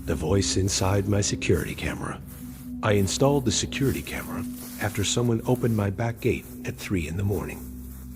the voice inside my security camera. I installed the security camera after someone opened my back gate at 3 in the morning.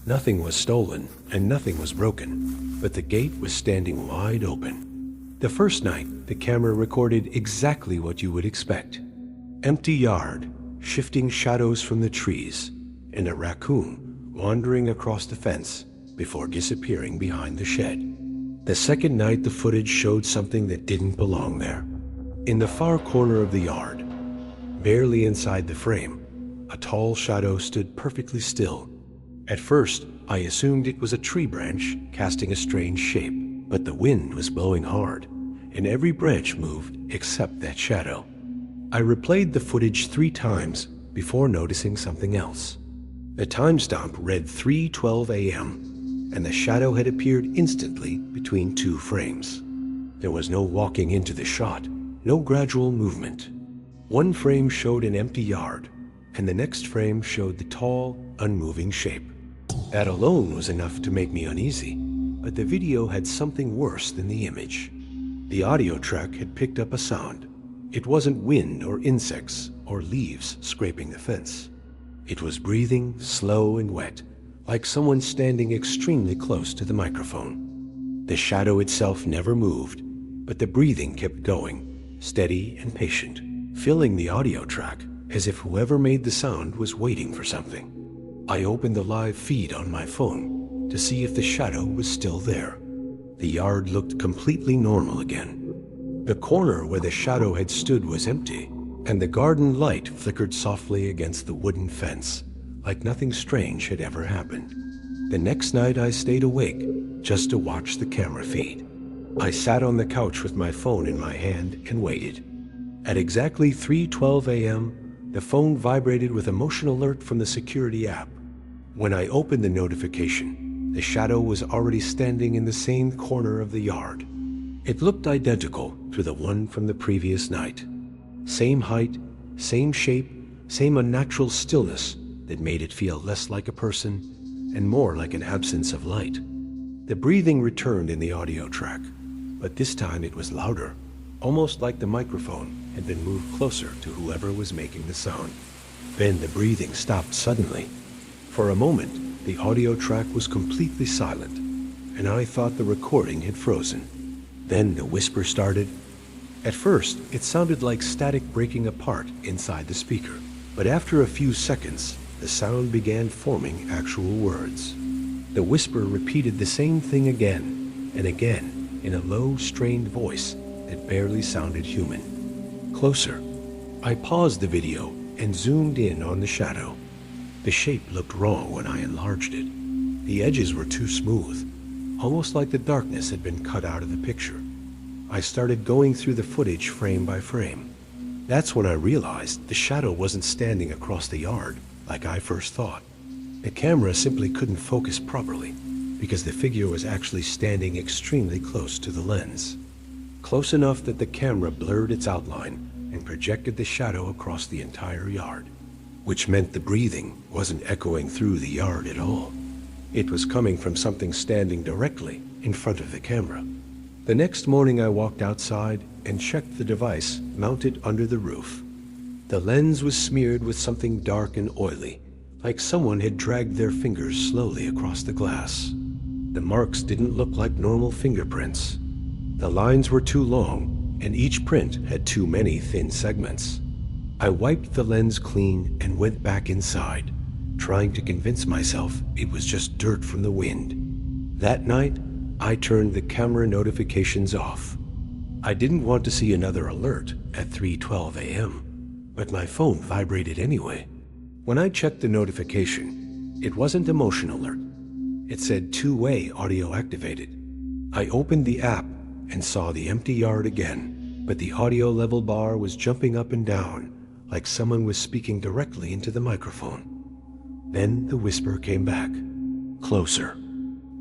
Nothing was stolen and nothing was broken, but the gate was standing wide open. The first night, the camera recorded exactly what you would expect. Empty yard, shifting shadows from the trees, and a raccoon wandering across the fence before disappearing behind the shed. The second night, the footage showed something that didn't belong there. In the far corner of the yard, barely inside the frame, a tall shadow stood perfectly still. At first, I assumed it was a tree branch casting a strange shape, but the wind was blowing hard, and every branch moved except that shadow. I replayed the footage 3 times before noticing something else. The timestamp read 3:12 a.m., and the shadow had appeared instantly between 2 frames. There was no walking into the shot, no gradual movement. One frame showed an empty yard, and the next frame showed the tall, unmoving shape. That alone was enough to make me uneasy, but the video had something worse than the image. The audio track had picked up a sound. It wasn't wind or insects or leaves scraping the fence. It was breathing, slow and wet, like someone standing extremely close to the microphone. The shadow itself never moved, but the breathing kept going, steady and patient, filling the audio track as if whoever made the sound was waiting for something. I opened the live feed on my phone to see if the shadow was still there. The yard looked completely normal again. The corner where the shadow had stood was empty, and the garden light flickered softly against the wooden fence, like nothing strange had ever happened. The next night I stayed awake just to watch the camera feed. I sat on the couch with my phone in my hand and waited. At exactly 3:12 a.m., the phone vibrated with a motion alert from the security app. When I opened the notification, the shadow was already standing in the same corner of the yard. It looked identical to the one from the previous night. Same height, same shape, same unnatural stillness that made it feel less like a person and more like an absence of light. The breathing returned in the audio track, but this time it was louder, almost like the microphone had been moved closer to whoever was making the sound. Then the breathing stopped suddenly. For a moment, the audio track was completely silent, and I thought the recording had frozen. Then the whisper started. At first, it sounded like static breaking apart inside the speaker, but after a few seconds, the sound began forming actual words. The whisper repeated the same thing again and again in a low, strained voice that barely sounded human. Closer. I paused the video and zoomed in on the shadow. The shape looked wrong when I enlarged it. The edges were too smooth, almost like the darkness had been cut out of the picture. I started going through the footage frame by frame. That's when I realized the shadow wasn't standing across the yard like I first thought. The camera simply couldn't focus properly because the figure was actually standing extremely close to the lens. Close enough that the camera blurred its outline and projected the shadow across the entire yard, which meant the breathing wasn't echoing through the yard at all. It was coming from something standing directly in front of the camera. The next morning I walked outside and checked the device mounted under the roof. The lens was smeared with something dark and oily, like someone had dragged their fingers slowly across the glass. The marks didn't look like normal fingerprints. The lines were too long, and each print had too many thin segments. I wiped the lens clean and went back inside, trying to convince myself it was just dirt from the wind. That night, I turned the camera notifications off. I didn't want to see another alert at 3:12 a.m., but my phone vibrated anyway. When I checked the notification, it wasn't a motion alert. It said two-way audio activated. I opened the app and saw the empty yard again, but the audio level bar was jumping up and down like someone was speaking directly into the microphone. Then the whisper came back, closer.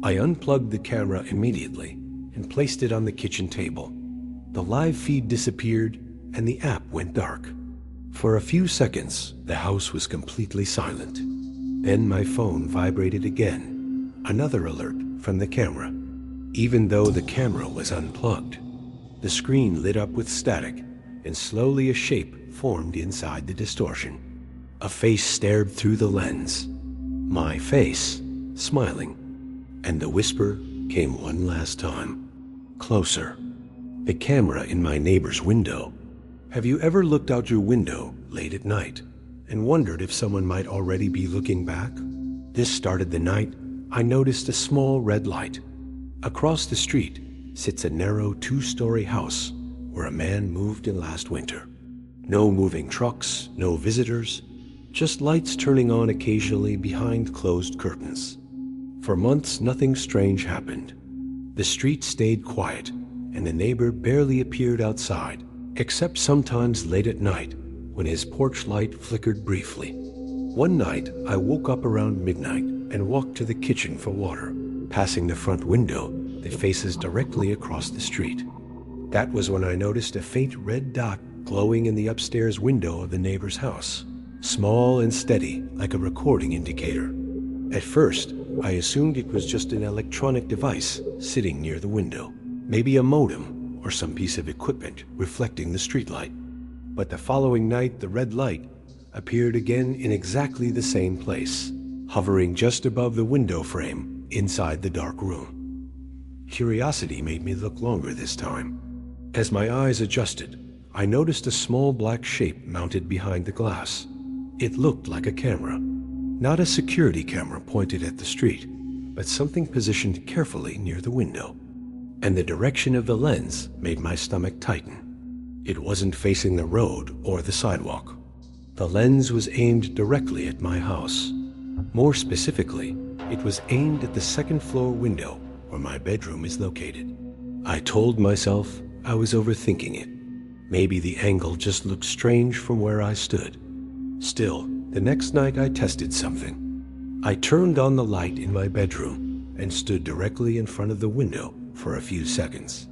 I unplugged the camera immediately and placed it on the kitchen table. The live feed disappeared and the app went dark. For a few seconds, the house was completely silent. Then my phone vibrated again, another alert from the camera, even though the camera was unplugged. The screen lit up with static, and slowly a shape formed inside the distortion. A face stared through the lens. My face, smiling. And the whisper came one last time. Closer. The camera in my neighbor's window. Have you ever looked out your window late at night and wondered if someone might already be looking back? This started the night I noticed a small red light. Across the street sits a narrow 2-story house where a man moved in last winter. No moving trucks, no visitors, just lights turning on occasionally behind closed curtains. For months, nothing strange happened. The street stayed quiet, and the neighbor barely appeared outside, except sometimes late at night when his porch light flickered briefly. One night, I woke up around midnight and walked to the kitchen for water, passing the front window that faces directly across the street. That was when I noticed a faint red dot glowing in the upstairs window of the neighbor's house, small and steady like a recording indicator. At first, I assumed it was just an electronic device sitting near the window, maybe a modem or some piece of equipment reflecting the streetlight. But the following night, the red light appeared again in exactly the same place, hovering just above the window frame inside the dark room. Curiosity made me look longer this time. As my eyes adjusted, I noticed a small black shape mounted behind the glass. It looked like a camera. Not a security camera pointed at the street, but something positioned carefully near the window. And the direction of the lens made my stomach tighten. It wasn't facing the road or the sidewalk. The lens was aimed directly at my house. More specifically, it was aimed at the second-floor window where my bedroom is located. I told myself I was overthinking it. Maybe the angle just looked strange from where I stood. Still, the next night I tested something. I turned on the light in my bedroom and stood directly in front of the window for a few seconds.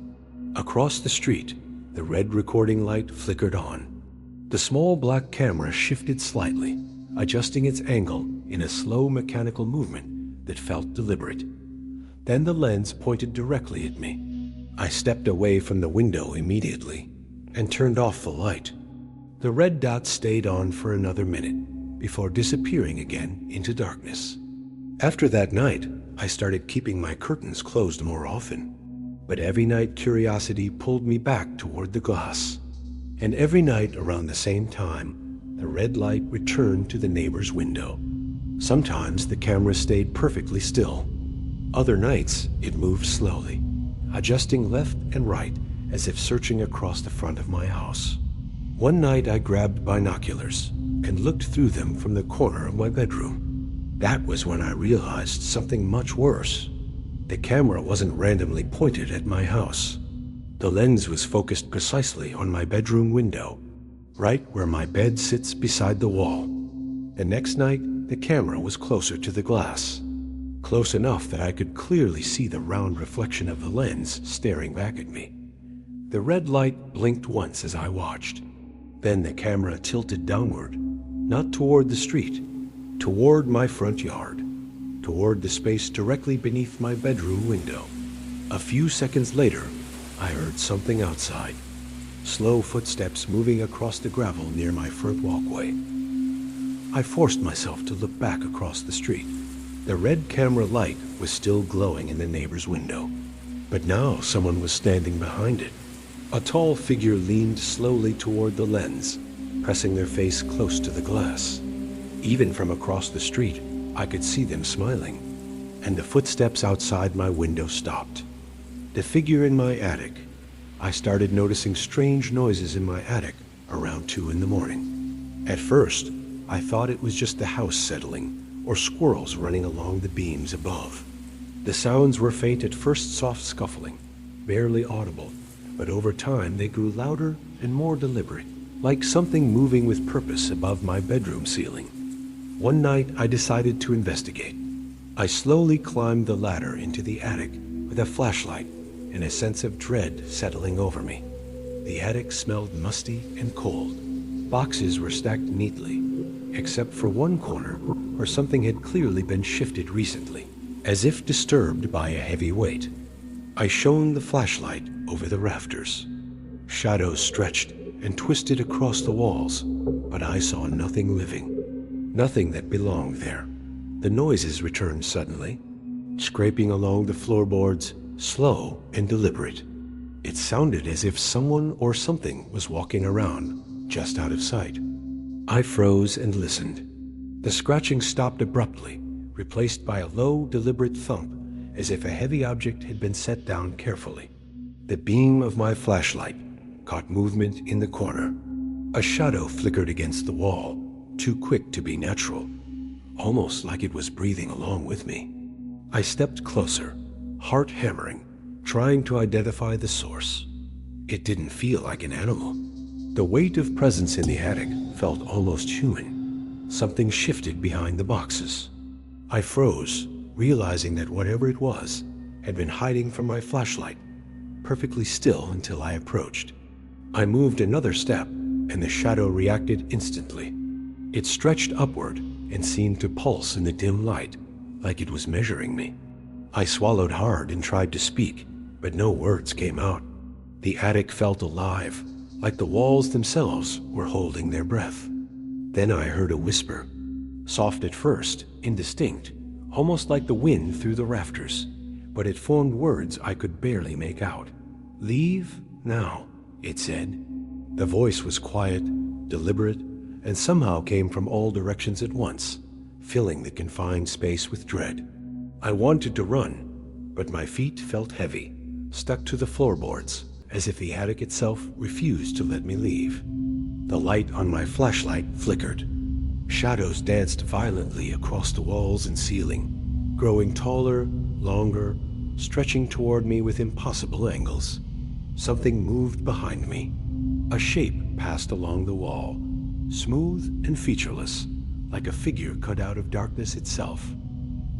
Across the street, the red recording light flickered on. The small black camera shifted slightly, adjusting its angle in a slow mechanical movement that felt deliberate. Then the lens pointed directly at me. I stepped away from the window immediately and turned off the light. The red dot stayed on for another minute before disappearing again into darkness. After that night, I started keeping my curtains closed more often. But every night curiosity pulled me back toward the glass. And every night around the same time, the red light returned to the neighbor's window. Sometimes the camera stayed perfectly still. Other nights, it moved slowly, adjusting left and right as if searching across the front of my house. One night I grabbed binoculars and looked through them from the corner of my bedroom. That was when I realized something much worse. The camera wasn't randomly pointed at my house. The lens was focused precisely on my bedroom window, right where my bed sits beside the wall. The next night, the camera was closer to the glass, close enough that I could clearly see the round reflection of the lens staring back at me. The red light blinked once as I watched. Then the camera tilted downward, not toward the street, toward my front yard, toward the space directly beneath my bedroom window. A few seconds later, I heard something outside, slow footsteps moving across the gravel near my front walkway. I forced myself to look back across the street. The red camera light was still glowing in the neighbor's window, but now someone was standing behind it. A tall figure leaned slowly toward the lens, pressing their face close to the glass. Even from across the street, I could see them smiling, and the footsteps outside my window stopped. The figure in my attic. I started noticing strange noises in my attic around 2 a.m. At first, I thought it was just the house settling or squirrels running along the beams above. The sounds were faint at first, soft scuffling, barely audible, but over time they grew louder and more deliberate, like something moving with purpose above my bedroom ceiling. One night, I decided to investigate. I slowly climbed the ladder into the attic with a flashlight and a sense of dread settling over me. The attic smelled musty and cold. Boxes were stacked neatly, except for one corner where something had clearly been shifted recently, as if disturbed by a heavy weight. I shone the flashlight over the rafters. Shadows stretched and twisted across the walls, but I saw nothing living, nothing that belonged there. The noises returned suddenly, scraping along the floorboards, slow and deliberate. It sounded as if someone or something was walking around, just out of sight. I froze and listened. The scratching stopped abruptly, replaced by a low, deliberate thump, as if a heavy object had been set down carefully. The beam of my flashlight caught movement in the corner. A shadow flickered against the wall, too quick to be natural, almost like it was breathing along with me. I stepped closer, heart hammering, trying to identify the source. It didn't feel like an animal. The weight of presence in the attic felt almost human. Something shifted behind the boxes. I froze, realizing that whatever it was had been hiding from my flashlight, perfectly still until I approached. I moved another step, and the shadow reacted instantly. It stretched upward and seemed to pulse in the dim light, like it was measuring me. I swallowed hard and tried to speak, but no words came out. The attic felt alive, like the walls themselves were holding their breath. Then I heard a whisper, soft at first, indistinct, almost like the wind through the rafters, but it formed words I could barely make out. "Leave now," it said. The voice was quiet, deliberate, and somehow came from all directions at once, filling the confined space with dread. I wanted to run, but my feet felt heavy, stuck to the floorboards, as if the attic itself refused to let me leave. The light on my flashlight flickered. Shadows danced violently across the walls and ceiling, growing taller, longer, stretching toward me with impossible angles. Something moved behind me. A shape passed along the wall, smooth and featureless, like a figure cut out of darkness itself.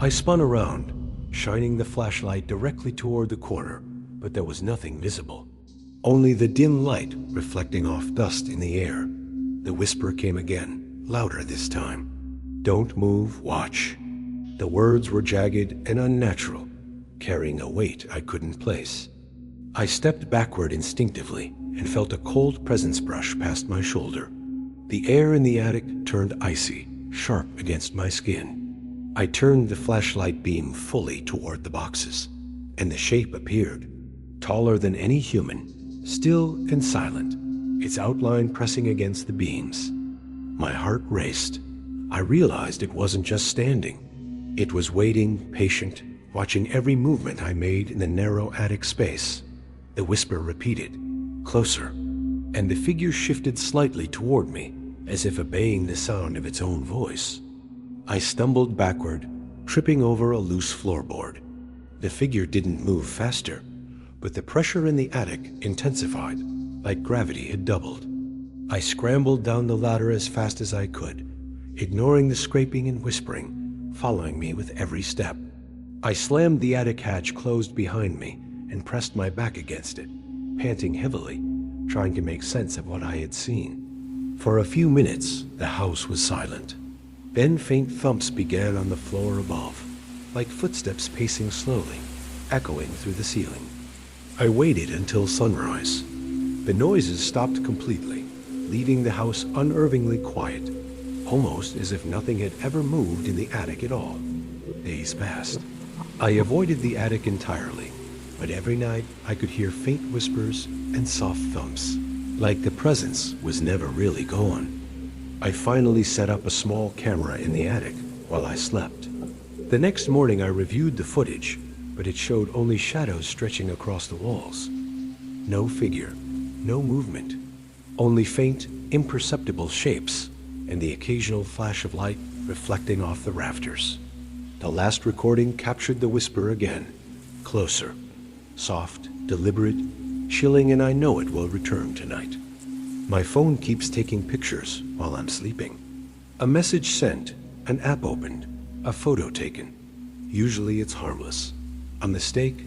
I spun around, shining the flashlight directly toward the corner, but there was nothing visible. Only the dim light reflecting off dust in the air. The whisper came again, louder this time. "Don't move, watch." The words were jagged and unnatural, carrying a weight I couldn't place. I stepped backward instinctively and felt a cold presence brush past my shoulder. The air in the attic turned icy, sharp against my skin. I turned the flashlight beam fully toward the boxes, and the shape appeared, taller than any human, still and silent, its outline pressing against the beams. My heart raced. I realized it wasn't just standing. It was waiting, patient, watching every movement I made in the narrow attic space. The whisper repeated, closer, and the figure shifted slightly toward me, as if obeying the sound of its own voice. I stumbled backward, tripping over a loose floorboard. The figure didn't move faster, but the pressure in the attic intensified, like gravity had doubled. I scrambled down the ladder as fast as I could, ignoring the scraping and whispering, following me with every step. I slammed the attic hatch closed behind me and pressed my back against it, panting heavily, trying to make sense of what I had seen. For a few minutes, the house was silent. Then faint thumps began on the floor above, like footsteps pacing slowly, echoing through the ceiling. I waited until sunrise. The noises stopped completely, leaving the house unnervingly quiet, almost as if nothing had ever moved in the attic at all. Days passed. I avoided the attic entirely, but every night I could hear faint whispers and soft thumps, like the presence was never really gone. I finally set up a small camera in the attic while I slept. The next morning I reviewed the footage, but it showed only shadows stretching across the walls. No figure, no movement, only faint, imperceptible shapes and the occasional flash of light reflecting off the rafters. The last recording captured the whisper again, closer, soft, deliberate, chilling, and I know it will return tonight. My phone keeps taking pictures while I'm sleeping. A message sent, an app opened, a photo taken. Usually it's harmless. A mistake,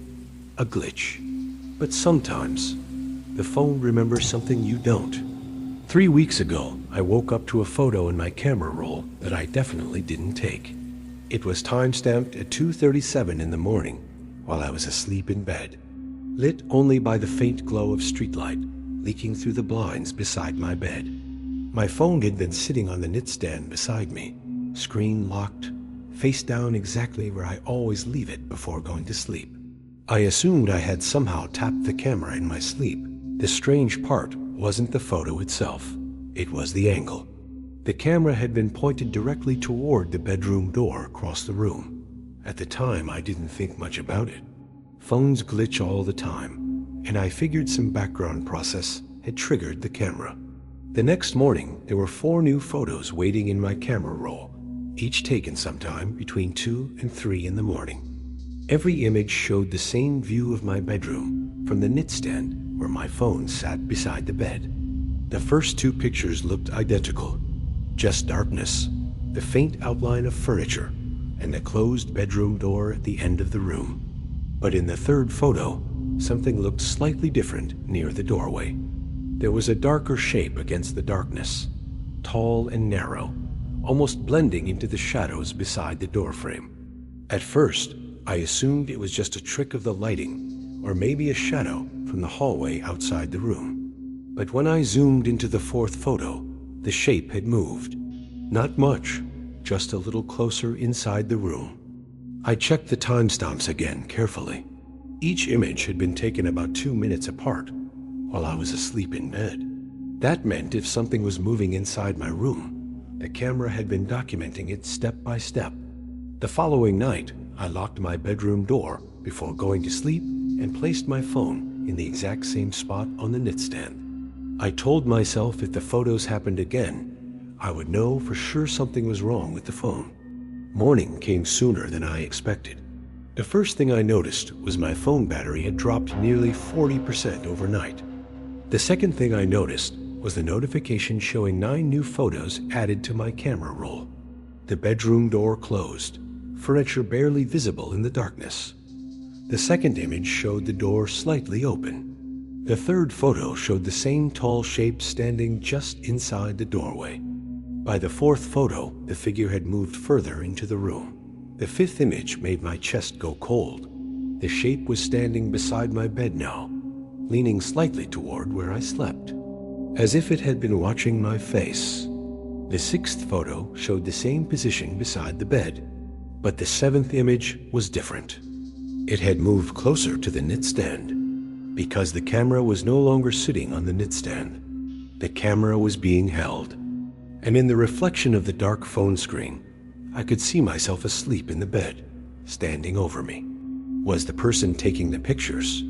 a glitch. But sometimes, the phone remembers something you don't. 3 weeks ago, I woke up to a photo in my camera roll that I definitely didn't take. It was time-stamped at 2:37 in the morning while I was asleep in bed, lit only by the faint glow of streetlight leaking through the blinds beside my bed. My phone had been sitting on the nightstand beside me, screen locked, face down exactly where I always leave it before going to sleep. I assumed I had somehow tapped the camera in my sleep. The strange part wasn't the photo itself, it was the angle. The camera had been pointed directly toward the bedroom door across the room. At the time, I didn't think much about it. Phones glitch all the time, and I figured some background process had triggered the camera. The next morning, there were 4 new photos waiting in my camera roll, each taken sometime between 2 and 3 in the morning. Every image showed the same view of my bedroom from the nightstand where my phone sat beside the bed. The first 2 pictures looked identical, just darkness, the faint outline of furniture, and the closed bedroom door at the end of the room. But in the third photo, something looked slightly different near the doorway. There was a darker shape against the darkness, tall and narrow, almost blending into the shadows beside the doorframe. At first, I assumed it was just a trick of the lighting, or maybe a shadow from the hallway outside the room. But when I zoomed into the fourth photo, the shape had moved. Not much, just a little closer inside the room. I checked the timestamps again carefully. Each image had been taken about 2 minutes apart while I was asleep in bed. That meant if something was moving inside my room, the camera had been documenting it step by step. The following night, I locked my bedroom door before going to sleep and placed my phone in the exact same spot on the nightstand. I told myself if the photos happened again, I would know for sure something was wrong with the phone. Morning came sooner than I expected. The first thing I noticed was my phone battery had dropped nearly 40% overnight. The second thing I noticed was the notification showing 9 new photos added to my camera roll. The bedroom door closed, furniture barely visible in the darkness. The second image showed the door slightly open. The third photo showed the same tall shape standing just inside the doorway. By the fourth photo, the figure had moved further into the room. The fifth image made my chest go cold. The shape was standing beside my bed now, leaning slightly toward where I slept, as if it had been watching my face. The sixth photo showed the same position beside the bed, but the seventh image was different. It had moved closer to the nightstand, because the camera was no longer sitting on the nightstand. The camera was being held, and in the reflection of the dark phone screen, I could see myself asleep in the bed, standing over me. Was the person taking the pictures